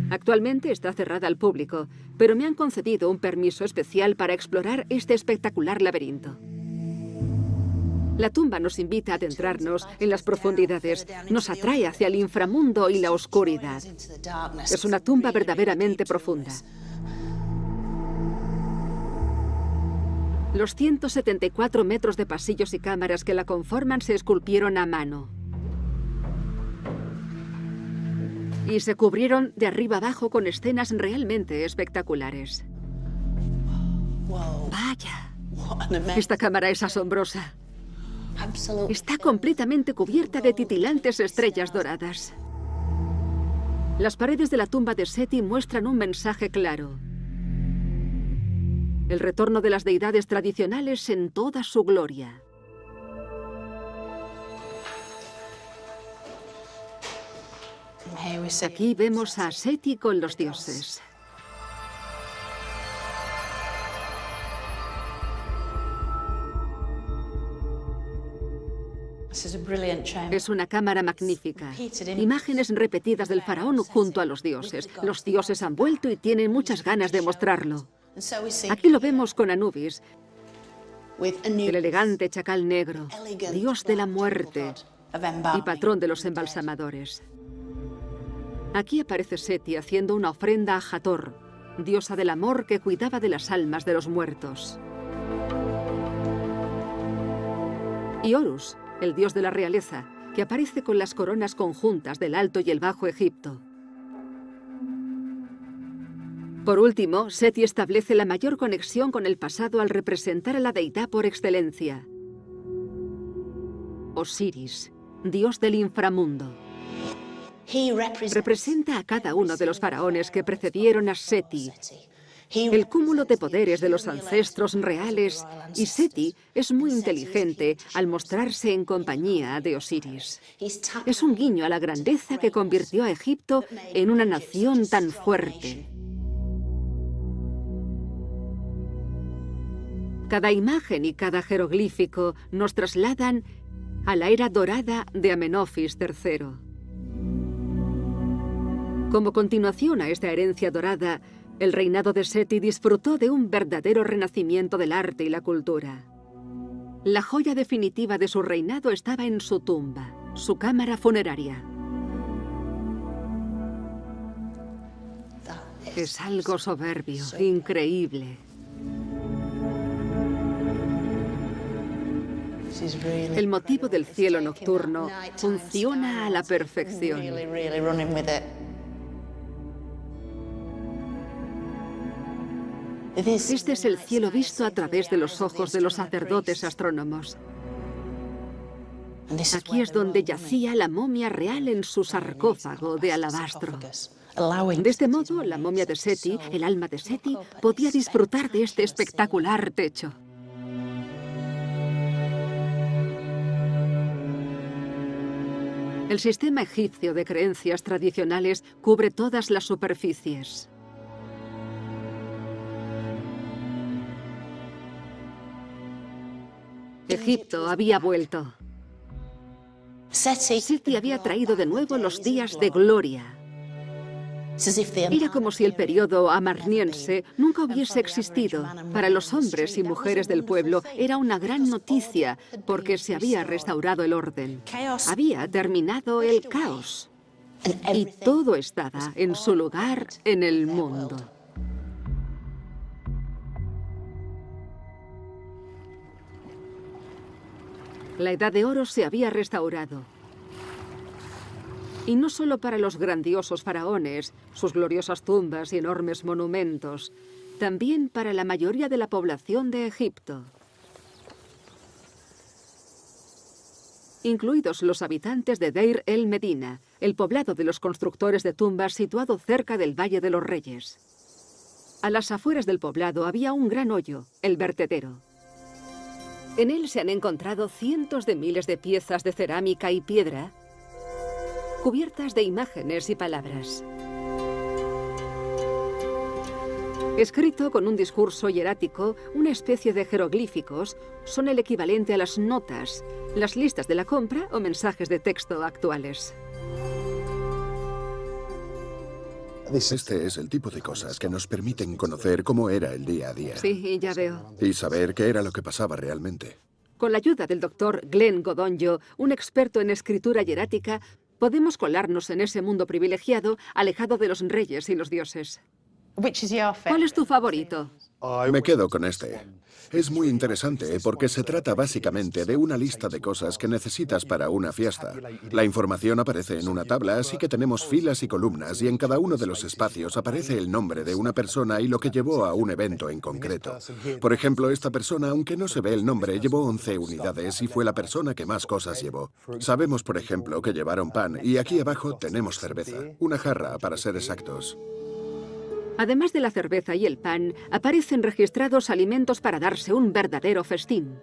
Actualmente está cerrada al público, pero me han concedido un permiso especial para explorar este espectacular laberinto. La tumba nos invita a adentrarnos en las profundidades, nos atrae hacia el inframundo y la oscuridad. Es una tumba verdaderamente profunda. Los 174 metros de pasillos y cámaras que la conforman se esculpieron a mano. Y se cubrieron de arriba abajo con escenas realmente espectaculares. Vaya, esta cámara es asombrosa. Está completamente cubierta de titilantes estrellas doradas. Las paredes de la tumba de Seti muestran un mensaje claro: el retorno de las deidades tradicionales en toda su gloria. Aquí vemos a Seti con los dioses. Es una cámara magnífica. Imágenes repetidas del faraón junto a los dioses. Los dioses han vuelto y tienen muchas ganas de mostrarlo. Aquí lo vemos con Anubis, el elegante chacal negro, dios de la muerte y patrón de los embalsamadores. Aquí aparece Seti haciendo una ofrenda a Hathor, diosa del amor que cuidaba de las almas de los muertos. Y Horus, el dios de la realeza, que aparece con las coronas conjuntas del Alto y el Bajo Egipto. Por último, Seti establece la mayor conexión con el pasado al representar a la deidad por excelencia: Osiris, dios del inframundo. Representa a cada uno de los faraones que precedieron a Seti, el cúmulo de poderes de los ancestros reales, y Seti es muy inteligente al mostrarse en compañía de Osiris. Es un guiño a la grandeza que convirtió a Egipto en una nación tan fuerte. Cada imagen y cada jeroglífico nos trasladan a la era dorada de Amenofis III. Como continuación a esta herencia dorada, el reinado de Seti disfrutó de un verdadero renacimiento del arte y la cultura. La joya definitiva de su reinado estaba en su tumba, su cámara funeraria. Es algo soberbio, increíble. El motivo del cielo nocturno funciona a la perfección. Este es el cielo visto a través de los ojos de los sacerdotes astrónomos. Aquí es donde yacía la momia real en su sarcófago de alabastro. De este modo, la momia de Seti, el alma de Seti, podía disfrutar de este espectacular techo. El sistema egipcio de creencias tradicionales cubre todas las superficies. Egipto había vuelto. Seti había traído de nuevo los días de gloria. Era como si el periodo amarniense nunca hubiese existido. Para los hombres y mujeres del pueblo era una gran noticia porque se había restaurado el orden. Había terminado el caos. Y todo estaba en su lugar en el mundo. La Edad de Oro se había restaurado. Y no solo para los grandiosos faraones, sus gloriosas tumbas y enormes monumentos, también para la mayoría de la población de Egipto, incluidos los habitantes de Deir el-Medina, el poblado de los constructores de tumbas situado cerca del Valle de los Reyes. A las afueras del poblado había un gran hoyo, el vertedero. En él se han encontrado cientos de miles de piezas de cerámica y piedra, cubiertas de imágenes y palabras. Escrito con un discurso hierático, una especie de jeroglíficos, son el equivalente a las notas, las listas de la compra o mensajes de texto actuales. Este es el tipo de cosas que nos permiten conocer cómo era el día a día. Sí, ya veo. Y saber qué era lo que pasaba realmente. Con la ayuda del doctor Glenn Godonjo, un experto en escritura hierática, podemos colarnos en ese mundo privilegiado, alejado de los reyes y los dioses. ¿Cuál es tu favorito? Me quedo con este. Es muy interesante porque se trata básicamente de una lista de cosas que necesitas para una fiesta. La información aparece en una tabla, así que tenemos filas y columnas y en cada uno de los espacios aparece el nombre de una persona y lo que llevó a un evento en concreto. Por ejemplo, esta persona, aunque no se ve el nombre, llevó 11 unidades y fue la persona que más cosas llevó. Sabemos, por ejemplo, que llevaron pan y aquí abajo tenemos cerveza, una jarra para ser exactos. Además de la cerveza y el pan, aparecen registrados alimentos para darse un verdadero festín.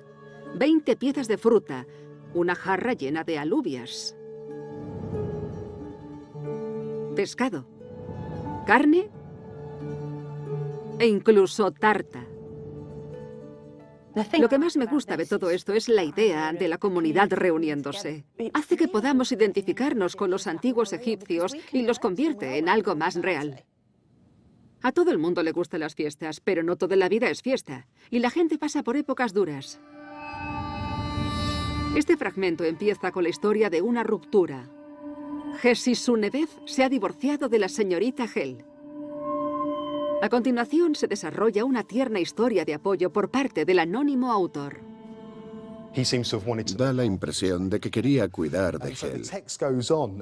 20 piezas de fruta, una jarra llena de alubias, pescado, carne e incluso tarta. Lo que más me gusta de todo esto es la idea de la comunidad reuniéndose. Hace que podamos identificarnos con los antiguos egipcios y los convierte en algo más real. A todo el mundo le gustan las fiestas, pero no toda la vida es fiesta, y la gente pasa por épocas duras. Este fragmento empieza con la historia de una ruptura. Jesisunebez se ha divorciado de la señorita Hel. A continuación se desarrolla una tierna historia de apoyo por parte del anónimo autor. Da la impresión de que quería cuidar de Hel.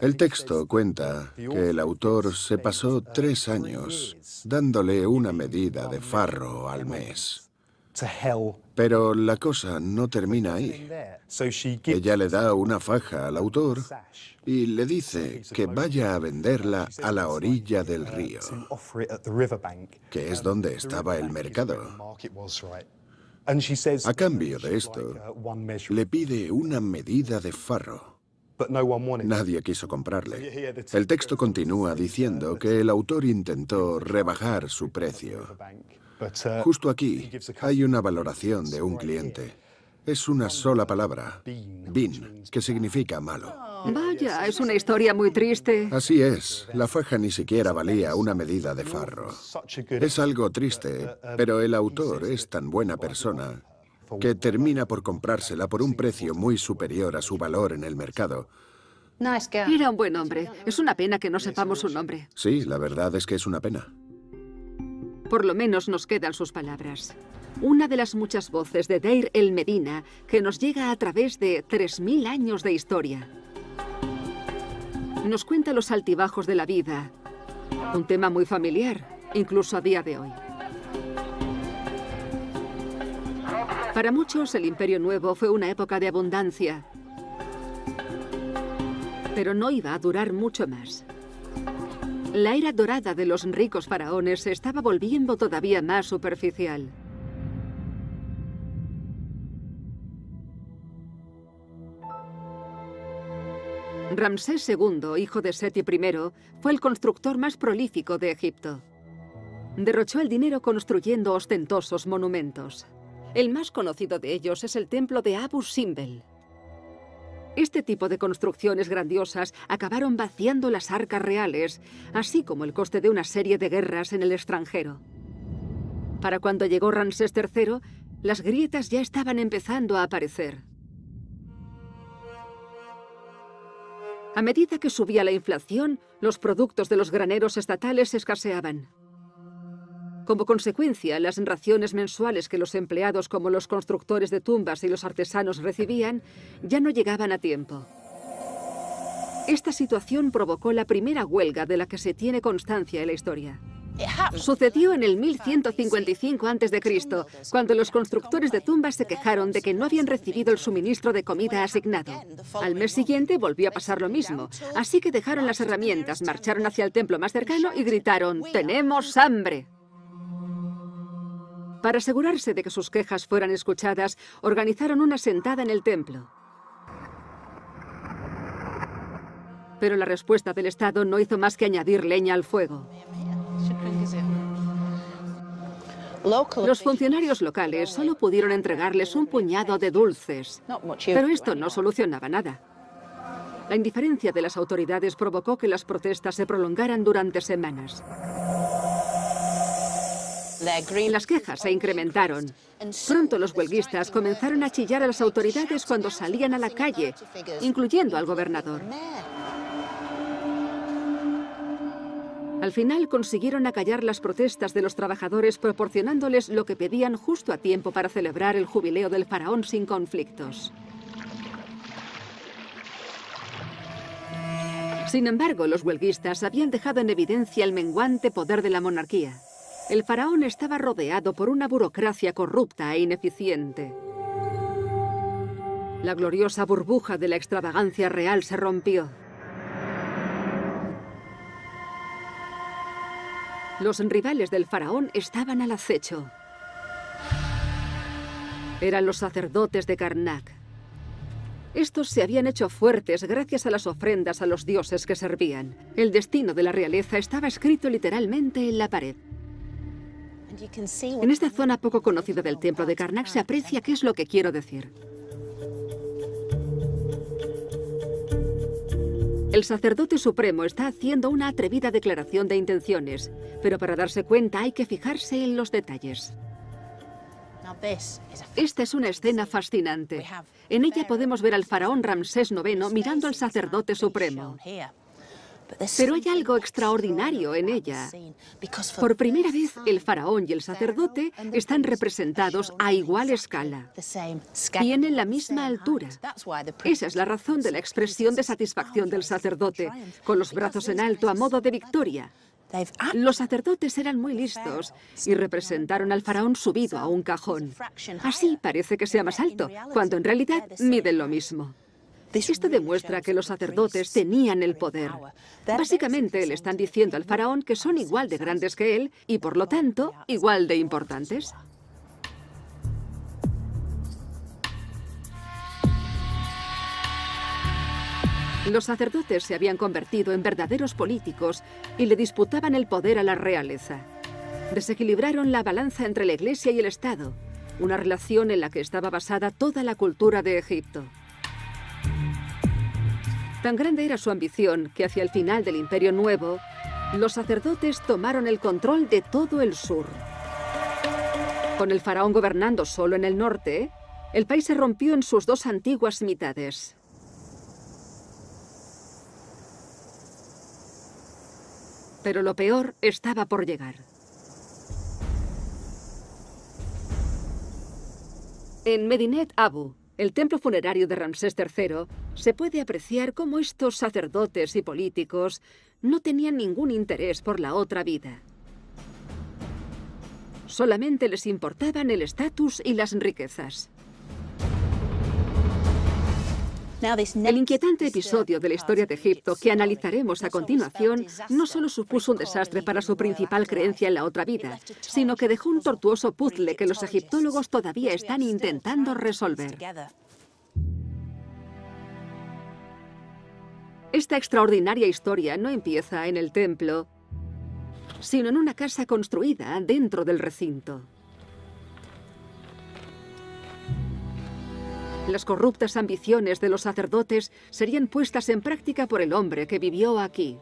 El texto cuenta que el autor se pasó 3 años dándole una medida de farro al mes. Pero la cosa no termina ahí. Ella le da una faja al autor y le dice que vaya a venderla a la orilla del río, que es donde estaba el mercado. A cambio de esto, le pide una medida de farro. Nadie quiso comprarle. El texto continúa diciendo que el autor intentó rebajar su precio. Justo aquí hay una valoración de un cliente. Es una sola palabra, bin, que significa malo. Vaya, es una historia muy triste. Así es, la faja ni siquiera valía una medida de farro. Es algo triste, pero el autor es tan buena persona que termina por comprársela por un precio muy superior a su valor en el mercado. Era un buen hombre. Es una pena que no sepamos su nombre. Sí, la verdad es que es una pena. Por lo menos nos quedan sus palabras. Una de las muchas voces de Deir el-Medina que nos llega a través de 3000 años de historia. Nos cuenta los altibajos de la vida, un tema muy familiar, incluso a día de hoy. Para muchos, el Imperio Nuevo fue una época de abundancia, pero no iba a durar mucho más. La era dorada de los ricos faraones se estaba volviendo todavía más superficial. Ramsés II, hijo de Seti I, fue el constructor más prolífico de Egipto. Derrochó el dinero construyendo ostentosos monumentos. El más conocido de ellos es el templo de Abu Simbel. Este tipo de construcciones grandiosas acabaron vaciando las arcas reales, así como el coste de una serie de guerras en el extranjero. Para cuando llegó Ramsés III, las grietas ya estaban empezando a aparecer. A medida que subía la inflación, los productos de los graneros estatales escaseaban. Como consecuencia, las raciones mensuales que los empleados como los constructores de tumbas y los artesanos recibían ya no llegaban a tiempo. Esta situación provocó la primera huelga de la que se tiene constancia en la historia. Sucedió en el 1155 a.C., cuando los constructores de tumbas se quejaron de que no habían recibido el suministro de comida asignado. Al mes siguiente volvió a pasar lo mismo, así que dejaron las herramientas, marcharon hacia el templo más cercano y gritaron: ¡Tenemos hambre! Para asegurarse de que sus quejas fueran escuchadas, organizaron una sentada en el templo. Pero la respuesta del Estado no hizo más que añadir leña al fuego. Los funcionarios locales solo pudieron entregarles un puñado de dulces, pero esto no solucionaba nada. La indiferencia de las autoridades provocó que las protestas se prolongaran durante semanas. Las quejas se incrementaron. Pronto los huelguistas comenzaron a chillar a las autoridades cuando salían a la calle, incluyendo al gobernador. Al final consiguieron acallar las protestas de los trabajadores proporcionándoles lo que pedían justo a tiempo para celebrar el jubileo del faraón sin conflictos. Sin embargo, los huelguistas habían dejado en evidencia el menguante poder de la monarquía. El faraón estaba rodeado por una burocracia corrupta e ineficiente. La gloriosa burbuja de la extravagancia real se rompió. Los rivales del faraón estaban al acecho. Eran los sacerdotes de Karnak. Estos se habían hecho fuertes gracias a las ofrendas a los dioses que servían. El destino de la realeza estaba escrito literalmente en la pared. En esta zona poco conocida del templo de Karnak se aprecia qué es lo que quiero decir. El sacerdote supremo está haciendo una atrevida declaración de intenciones, pero para darse cuenta hay que fijarse en los detalles. Esta es una escena fascinante. En ella podemos ver al faraón Ramsés IX mirando al sacerdote supremo. Pero hay algo extraordinario en ella. Por primera vez, el faraón y el sacerdote están representados a igual escala. Tienen la misma altura. Esa es la razón de la expresión de satisfacción del sacerdote, con los brazos en alto a modo de victoria. Los sacerdotes eran muy listos y representaron al faraón subido a un cajón. Así parece que sea más alto, cuando en realidad miden lo mismo. Esto demuestra que los sacerdotes tenían el poder. Básicamente le están diciendo al faraón que son igual de grandes que él y, por lo tanto, igual de importantes. Los sacerdotes se habían convertido en verdaderos políticos y le disputaban el poder a la realeza. Desequilibraron la balanza entre la Iglesia y el Estado, una relación en la que estaba basada toda la cultura de Egipto. Tan grande era su ambición que hacia el final del Imperio Nuevo, los sacerdotes tomaron el control de todo el sur. Con el faraón gobernando solo en el norte, el país se rompió en sus dos antiguas mitades. Pero lo peor estaba por llegar. En Medinet Abu, el templo funerario de Ramsés III, se puede apreciar cómo estos sacerdotes y políticos no tenían ningún interés por la otra vida. Solamente les importaban el estatus y las riquezas. El inquietante episodio de la historia de Egipto que analizaremos a continuación no solo supuso un desastre para su principal creencia en la otra vida, sino que dejó un tortuoso puzzle que los egiptólogos todavía están intentando resolver. Esta extraordinaria historia no empieza en el templo, sino en una casa construida dentro del recinto. Las corruptas ambiciones de los sacerdotes serían puestas en práctica por el hombre que vivió aquí.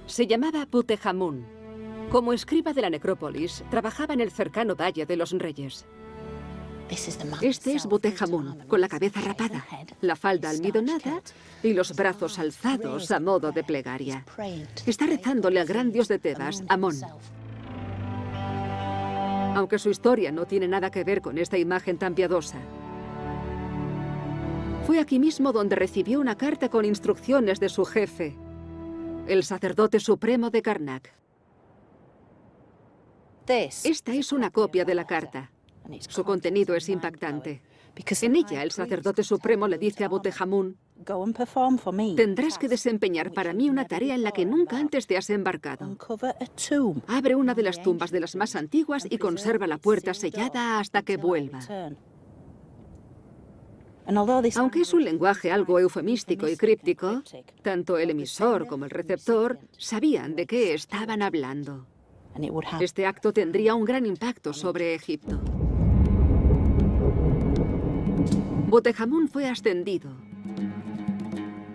Se llamaba Butehamun. Como escriba de la necrópolis, trabajaba en el cercano Valle de los Reyes. Este es Butehamun, con la cabeza rapada, la falda almidonada y los brazos alzados a modo de plegaria. Está rezándole al gran dios de Tebas, Amón. Aunque su historia no tiene nada que ver con esta imagen tan piadosa. Fue aquí mismo donde recibió una carta con instrucciones de su jefe, el sacerdote supremo de Karnak. Esta es una copia de la carta. Su contenido es impactante. En ella, el sacerdote supremo le dice a Butehamun: tendrás que desempeñar para mí una tarea en la que nunca antes te has embarcado. Abre una de las tumbas de las más antiguas y conserva la puerta sellada hasta que vuelva. Aunque es un lenguaje algo eufemístico y críptico, tanto el emisor como el receptor sabían de qué estaban hablando. Este acto tendría un gran impacto sobre Egipto. Butehamun fue ascendido.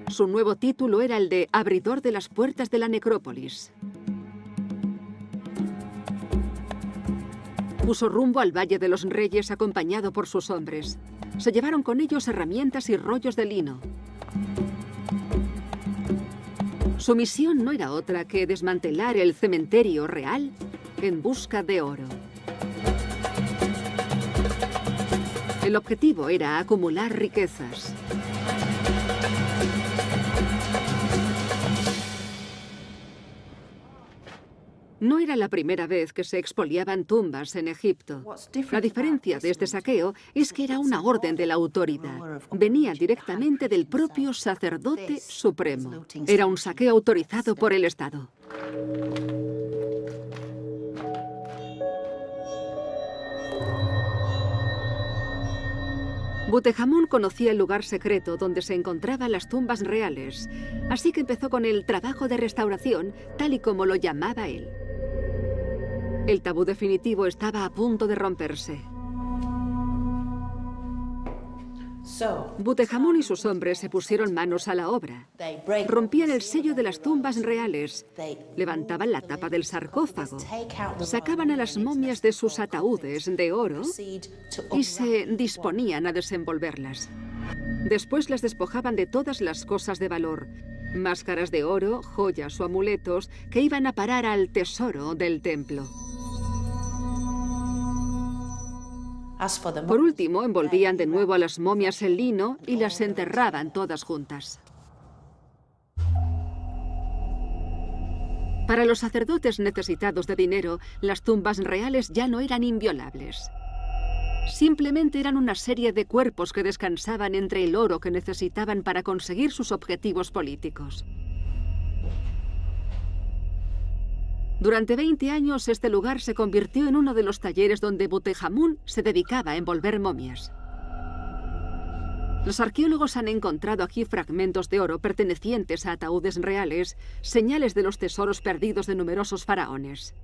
Su nuevo título era el de abridor de las puertas de la necrópolis. Puso rumbo al Valle de los Reyes acompañado por sus hombres. Se llevaron con ellos herramientas y rollos de lino. Su misión no era otra que desmantelar el cementerio real en busca de oro. El objetivo era acumular riquezas. No era la primera vez que se expoliaban tumbas en Egipto. La diferencia de este saqueo es que era una orden de la autoridad. Venía directamente del propio sacerdote supremo. Era un saqueo autorizado por el Estado. Butejamun conocía el lugar secreto donde se encontraban las tumbas reales, así que empezó con el trabajo de restauración, tal y como lo llamaba él. El tabú definitivo estaba a punto de romperse. Butejamun y sus hombres se pusieron manos a la obra. Rompían el sello de las tumbas reales, levantaban la tapa del sarcófago, sacaban a las momias de sus ataúdes de oro y se disponían a desenvolverlas. Después las despojaban de todas las cosas de valor, máscaras de oro, joyas o amuletos que iban a parar al tesoro del templo. Por último, envolvían de nuevo a las momias en lino y las enterraban todas juntas. Para los sacerdotes necesitados de dinero, las tumbas reales ya no eran inviolables. Simplemente eran una serie de cuerpos que descansaban entre el oro que necesitaban para conseguir sus objetivos políticos. Durante 20 años, este lugar se convirtió en uno de los talleres donde Butejamun se dedicaba a envolver momias. Los arqueólogos han encontrado aquí fragmentos de oro pertenecientes a ataúdes reales, señales de los tesoros perdidos de numerosos faraones.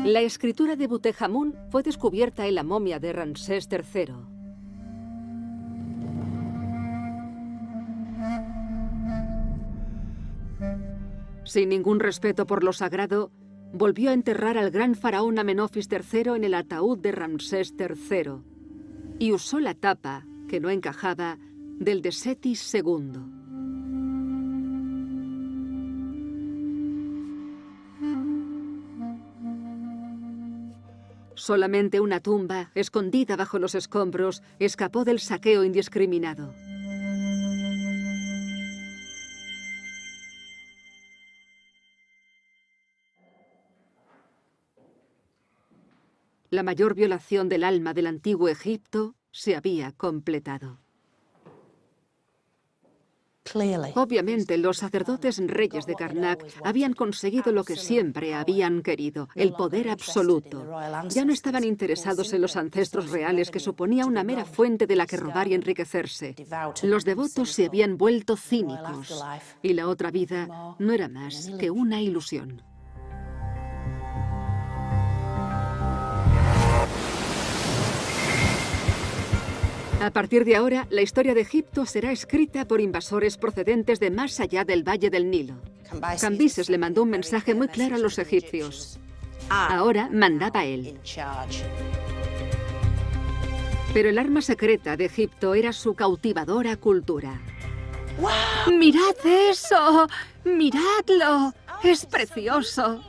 La escritura de Butejamun fue descubierta en la momia de Ramsés III. Sin ningún respeto por lo sagrado, volvió a enterrar al gran faraón Amenofis III en el ataúd de Ramsés III y usó la tapa, que no encajaba, del de Setis II. Solamente una tumba, escondida bajo los escombros, escapó del saqueo indiscriminado. La mayor violación del alma del antiguo Egipto se había completado. Obviamente, los sacerdotes reyes de Karnak habían conseguido lo que siempre habían querido, el poder absoluto. Ya no estaban interesados en los ancestros reales, que suponía una mera fuente de la que robar y enriquecerse. Los devotos se habían vuelto cínicos, y la otra vida no era más que una ilusión. A partir de ahora, la historia de Egipto será escrita por invasores procedentes de más allá del Valle del Nilo. Cambises le mandó un mensaje muy claro a los egipcios. Ahora mandaba él. Pero el arma secreta de Egipto era su cautivadora cultura. ¡Wow! ¡Mirad eso! ¡Miradlo! ¡Es precioso!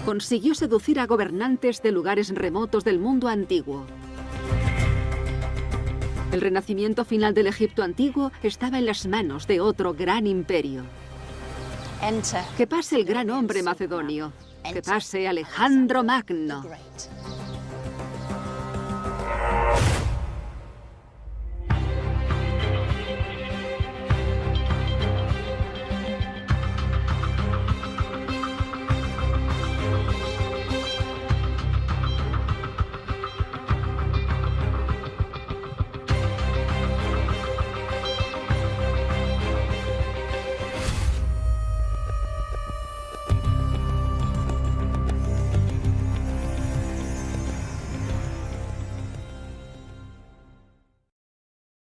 Consiguió seducir a gobernantes de lugares remotos del mundo antiguo. El renacimiento final del Egipto antiguo estaba en las manos de otro gran imperio. Que pase el gran hombre macedonio. Que pase Alejandro Magno.